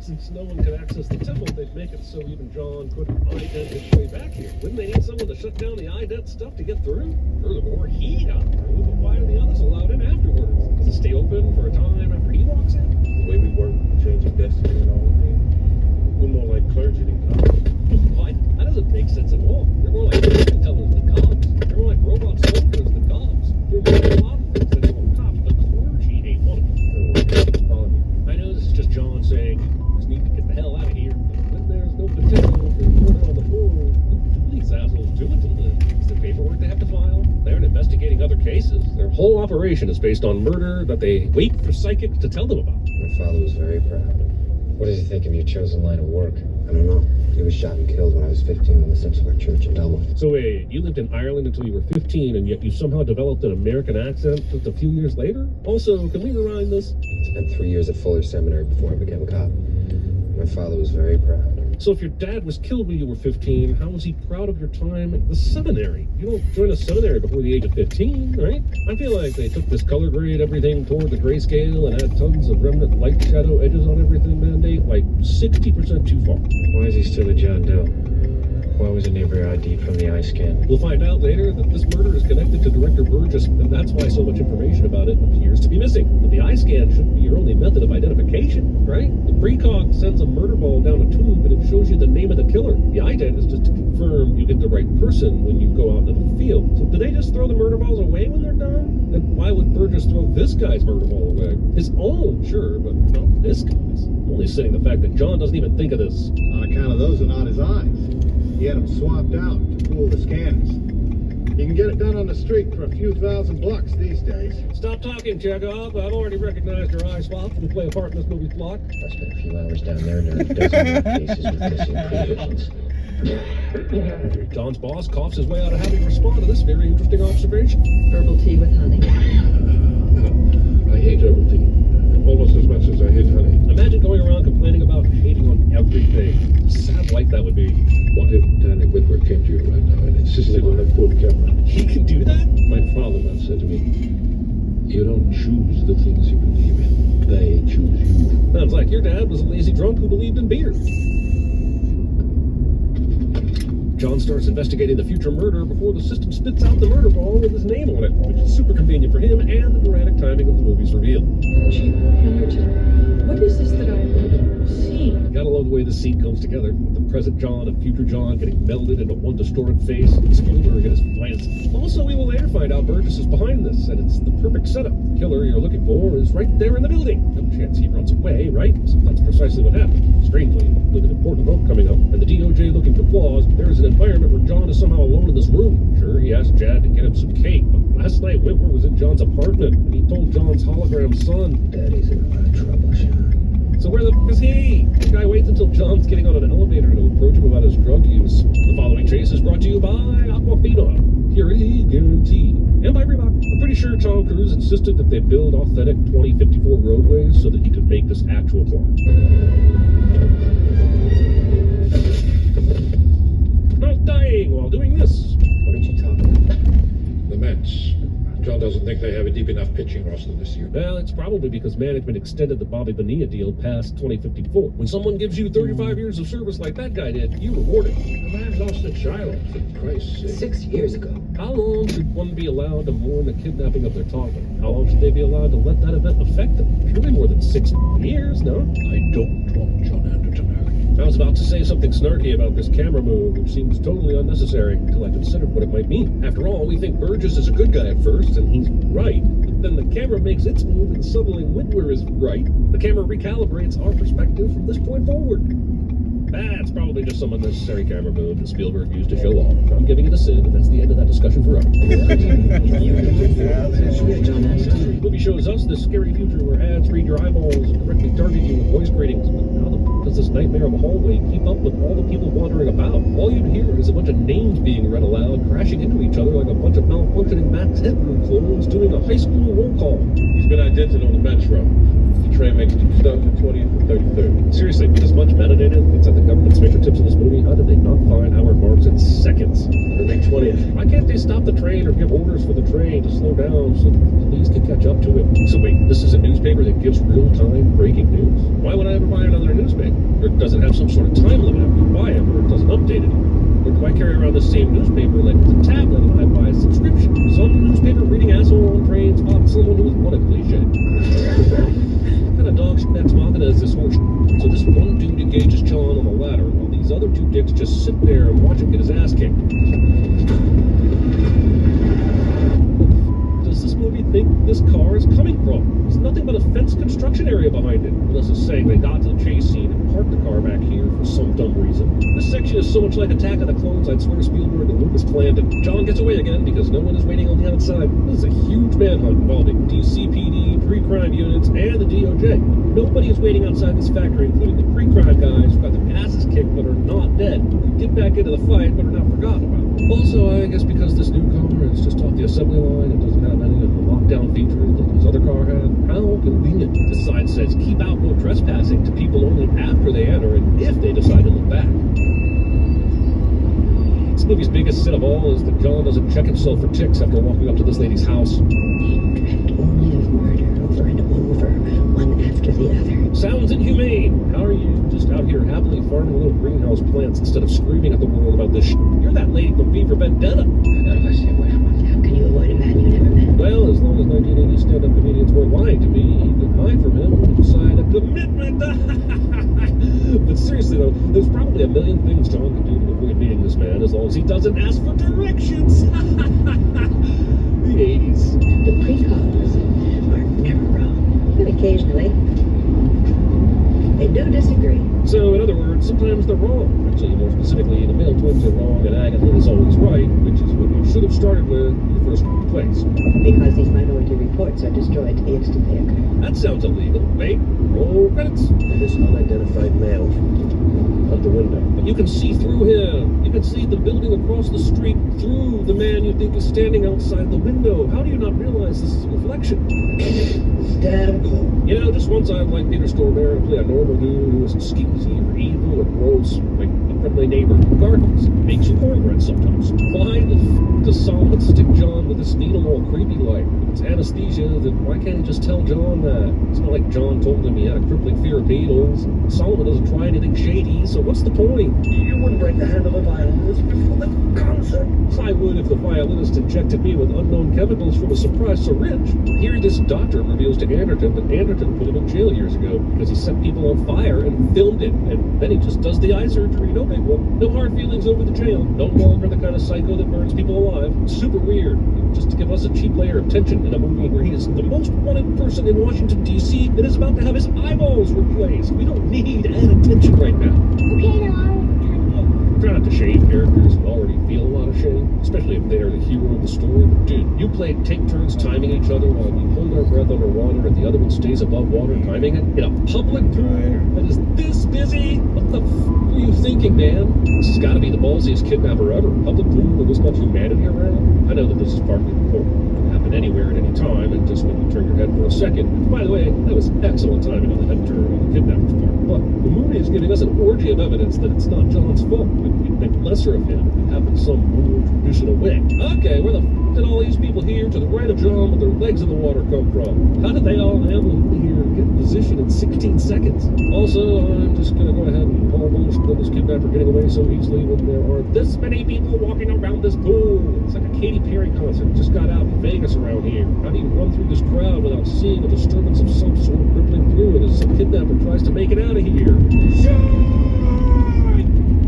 Since no one could access the temple, they'd make it so even John couldn't ident his way back here. Wouldn't they need someone to shut down the ident stuff to get through? Furthermore, he got through, but why are the others allowed in afterwards? Does it stay open for a time after he walks in? The way we work, changing destiny and all of that. We're more like clergy than cops. What? That doesn't make sense at all. You're more like fortune tellers than cops. You're more like robot soldiers than cops. You're more like a lot of things than cops, but clergy ain't one of them. I know this is just John saying, just need to get the hell out of here. But when there's no potential for murder on the board, what do these assholes do to live? It's the paperwork they have to file. They aren't investigating other cases. Their whole operation is based on murder that they wait for psychics to tell them about. My father was very proud. What does he think of your chosen line of work? I don't know. He was shot and killed when I was 15 on the steps of our church in Dublin. So wait, you lived in Ireland until you were 15, and yet you somehow developed an American accent just a few years later? Also, can we rewind this? I spent 3 years at Fuller Seminary before I became a cop. My father was very proud. So if your dad was killed when you were 15, how was he proud of your time at the seminary? You don't join a seminary before the age of 15, right? I feel like they took this color grade everything toward the grayscale and had tons of remnant light shadow edges on everything mandate, like 60% too far. Why is he still a John Doe? Why was a neighbor ID from the eye scan? We'll find out later that this murder is connected to Director Burgess, and that's why so much information about it appears to be missing. But the eye scan shouldn't be your only method of identification, right? The precog sends a murder ball down a tube and it shows you the name of the killer. The ident is just to confirm you get the right person when you go out into the field. So do they just throw the murder balls away when they're done? Then why would Burgess throw this guy's murder ball away? His own, sure, but not this guy's. Only saying the fact that John doesn't even think of this. On account of those are not his eyes. He had them swapped out to fool the scanners. You can get it done on the street for a few $1,000 these days. Stop talking, Chekhov. I've already recognized your eye swap and play a part in this movie's plot. I spent a few hours down there in a dozen more cases with missing provisions. John's boss coughs his way out of having to respond to this very interesting observation. Herbal tea with honey. I hate everything. Almost as much as I hate honey. Imagine going around complaining about hating on everything. Sad life that would be. What if Danny Whitworth came to you right now and insisted on a full camera? He can do that? My father once said to me, you don't choose the things you believe in. They choose you. Sounds like your dad was a lazy drunk who believed in beer. John starts investigating the future murder before the system spits out the murder ball with his name on it, which is super convenient for him and the dramatic timing of the movie's reveal. Chief Henderson, what is this that I'm seeing? Gotta love the way this scene comes together, with the present John and future John getting melded into one distorted face, and Spielberg at his finest. Also, we will later find out Burgess is behind this, and it's the perfect setup. The killer you're looking for is right there in the building. No chance he runs away, right? So that's precisely what happened. Strangely, with an important vote coming up, and the DOJ looking for flaws, there is an environment where John is somehow alone in this room. Sure, he asked Jad to get him some cake, but last night Whitworth was in John's apartment, and he told John's hologram son, Daddy's in a lot of trouble, Sean. so where the f*** is he? The guy waits until John's getting on an elevator to approach him about his drug use. The following chase is brought to you by Aquafina, purity guarantee, and by Reebok. I'm pretty sure Tom Cruise insisted that they build authentic 2054 roadways so that he could make this actual climb. Not dying while doing this. What did you talk about? The Mets. John doesn't think they have a deep enough pitching roster this year. Well, it's probably because management extended the Bobby Bonilla deal past 2054. When someone gives you 35 years of service like that guy did, you reward it. The man lost a child, for Christ's sake. 6 years ago. How long should one be allowed to mourn the kidnapping of their toddler? How long should they be allowed to let that event affect them? Surely more than 6 years, no? I don't want John Anderton hurt. I was about to say something snarky about this camera move, which seems totally unnecessary, until I considered what it might mean. After all, we think Burgess is a good guy at first, and he's right. But then the camera makes its move, and suddenly Whitwer is right. The camera recalibrates our perspective from this point forward. That's probably just some unnecessary camera move that Spielberg used to show off. I'm giving it a sin, but that's the end of that discussion forever. The movie shows us this scary future where ads read your eyeballs and directly target you with voice ratings. But how the f*** does this nightmare of a hallway keep up with all the people wandering about? All you'd hear is a bunch of names being read aloud, crashing into each other like a bunch of malfunctioning Max Headroom clones doing a high school roll call. He's been identified on the Metro. The train makes two stops at 20th and 33rd. Seriously, with as much metadata that's at the government's fingertips in this movie, how did they not find our marks in seconds? They make 20th. Why can't they stop the train or give orders for the train to slow down so the police can catch up to it? So wait, this is a newspaper that gives real-time breaking news? Why would I ever buy another newspaper? Or does it have some sort of time limit after you buy it, or it doesn't update it? Or do I carry around the same newspaper like it's a tablet and I buy a subscription? Some newspaper reading asshole on trains about someone who is one a cliche. What kind of dog shit ex machina is this whole shit? So this one dude engages John on the ladder while these other two dicks just sit there and watch him get his ass kicked. Does this movie think this car is coming from? There's nothing but a fenced construction area behind it. Unless it's saying they got to the chase scene and parked the car back here for some dumb reason. This section is so much like Attack of the Clones, I'd swear Spielberg and Lucas planned it. John gets away again because no one is waiting on the outside. This is a huge manhunt involving DCPD, pre-crime units, and the DOJ. Nobody is waiting outside this factory, including the pre-crime guys who got their asses kicked but are not dead, who get back into the fight but are not forgotten about. Also, I guess because this new car is just off the assembly line and doesn't have any of the lockdown features that his other car had, how convenient. The sign says keep out no trespassing to people only after they enter and if they decide to look back. This movie's biggest sin of all is that John doesn't check himself for ticks after walking up to this lady's house. They dreamt only of murder over and over, one after the other. Sounds inhumane. How are you just out here happily farming little greenhouse plants instead of screaming at the world about this shit? You're that lady from V for Vendetta. How do I stay away from it? How can you avoid a man you never met? Well, as long as 1980 stand-up comedians weren't lying to me, he could hide from him and sign a commitment. But seriously though, there's probably a million things John could do to avoid meeting this man as long as he doesn't ask for directions. The 80s. The precogs are never wrong, but occasionally they do disagree. So, in other words, sometimes they're wrong. Actually, more specifically, the male twins are wrong and Agatha is always right, which is what you should have started with in the first place. Because these minority reports are destroyed the instant they occur. That sounds illegal. Wait, roll credits. And this unidentified male out the window. But you can see through him. You can see the building across the street through the man you think is standing outside the window. How do you not realize this is a reflection? Damn cool. You know, just once I'd like Peter Stormare to play a normal dude who isn't skeezy or evil or gross, like a friendly neighbor. Regardless, it makes you cornbread sometimes. Why the f does Solomon stick John with this needle all creepy like? If it's anesthesia, then why can't he just tell John that? It's not like John told him he had a crippling fear of needles. Solomon doesn't try anything shady, so what's the point? You wouldn't break the hand of a violinist before the concert. I would if the violinist injected me with unknown chemicals from a surprise syringe. Here this doctor reveals to Anderton that Anderton put him in jail years ago because he set people on fire and filmed it, and then he just does the eye surgery, no big one. No hard feelings over the jail. No longer the kind of psycho that burns people alive. Super weird. Just to give us a cheap layer of tension in a movie where he is the most wanted person in Washington, D.C. and is about to have his eyeballs replaced. We don't need added tension right now. Okay, now Try not to shame characters who already feel a lot of shame, especially if they are the hero of the story. Dude, you play take turns timing each other while we hold our breath underwater and the other one stays above water timing it in a public pool that is this busy? What the f were you thinking, man? This has got to be the ballsiest kidnapper ever. Public pool with this much humanity around? I know that this is partly important. It can happen anywhere at any time, and just when you turn your head for a second. By the way, that was excellent timing on the head turn on the kidnapper's part. But the movie is giving us an orgy of evidence that it's not John's fault. We'd think lesser of him if we happened some more traditional way. Okay, where the f did all these people here to the right of John with their legs in the water come from? How did they all amble in here and get in position in 16 seconds? Also, I'm just gonna go ahead and call bullshit on this kidnapper getting away so easily when there are this many people walking around this pool. It's like a Katy Perry concert just got out in Vegas around here. How do you run through this crowd without seeing a disturbance of some sort rippling through it as some kidnapper tries to make it out of here?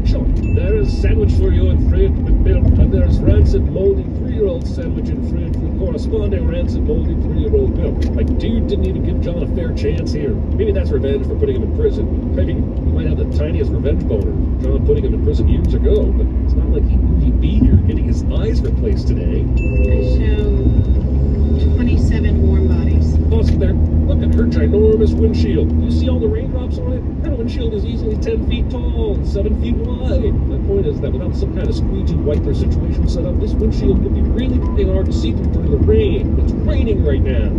Sure, there is sandwich for you in fridge with milk, and there's rancid moldy 3-year-old sandwich in fridge with corresponding rancid moldy 3-year-old milk. Like, dude didn't even give John a fair chance here. Maybe that's revenge for putting him in prison. Maybe he might have the tiniest revenge boner for John putting him in prison years ago, but it's not like he knew he'd be here getting his eyes replaced today. I show 27 warm bodies. Pause it there. Look at her ginormous windshield. You see all the raindrops on it? Her windshield is easily 10 feet tall and 7 feet wide. My point is that without some kind of squeegee wiper situation set up, this windshield would be really hard to see through during the rain. It's raining right now.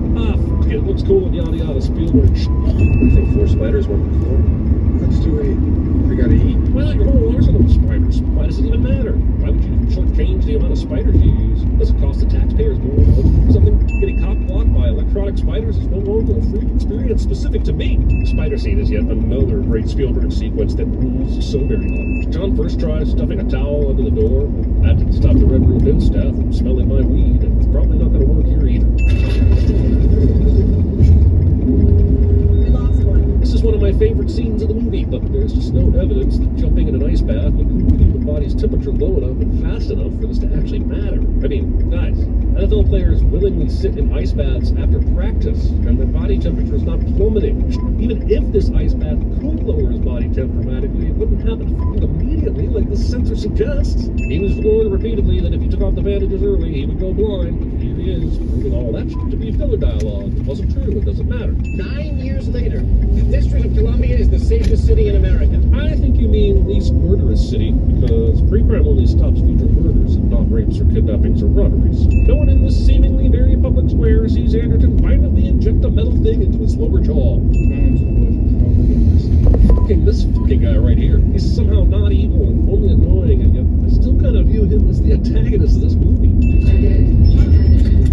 Fuck it looks cool and yada yada Spielberg. You think 4 spiders work before? Let's do 8. We gotta eat. Well, your whole arsenal of spiders. Why does it even matter? Why would you shortchange the amount of spiders you use? Does it cost the taxpayers more or something? Getting cock-blocked by electronic spiders is no longer a free experience specific to me. The spider scene is yet another great Spielberg sequence that rules so very hard. John first tries stuffing a towel under the door. That didn't stop the Red Roof Inn staff from smelling my weed, and it's probably not going to work here either. We lost one. This is one of my favorite scenes of the movie, but there's just no evidence that jumping in an ice bath would keep the body's temperature low enough and fast enough for this to actually matter. I mean, guys, NFL players willingly sit in ice baths after practice, and their body temperature is not plummeting. Even if this ice bath could lower his body temp dramatically, it wouldn't happen immediately like the sensor suggests. He was warned repeatedly that if he took off the bandages early, he would go blind, but here he is, proving all that shit to be filler dialogue. It wasn't true, it doesn't matter. 9 years later, the District of Columbia is the safest city in America. I think you mean least murderous city, because pre-crime only stops future murders and not rapes or kidnappings or robberies. No one in this seemingly very public square sees Anderton violently inject a metal thing into his lower jaw. This fucking guy right here. He's somehow not evil and only annoying, and yet I still kind of view him as the antagonist of this movie.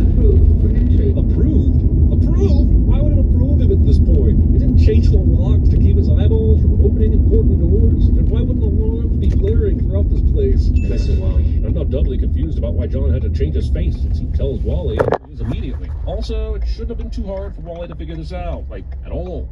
Approved for entry. Approved? Approved? Why would it approve him at this point? He didn't change the locks to keep his eyeballs from opening important doors? And why wouldn't alarms be blaring throughout this place? Listen, Wally. I'm now doubly confused about why John had to change his face since he tells Wally who he is immediately. Also, it shouldn't have been too hard for Wally to figure this out, like, at all.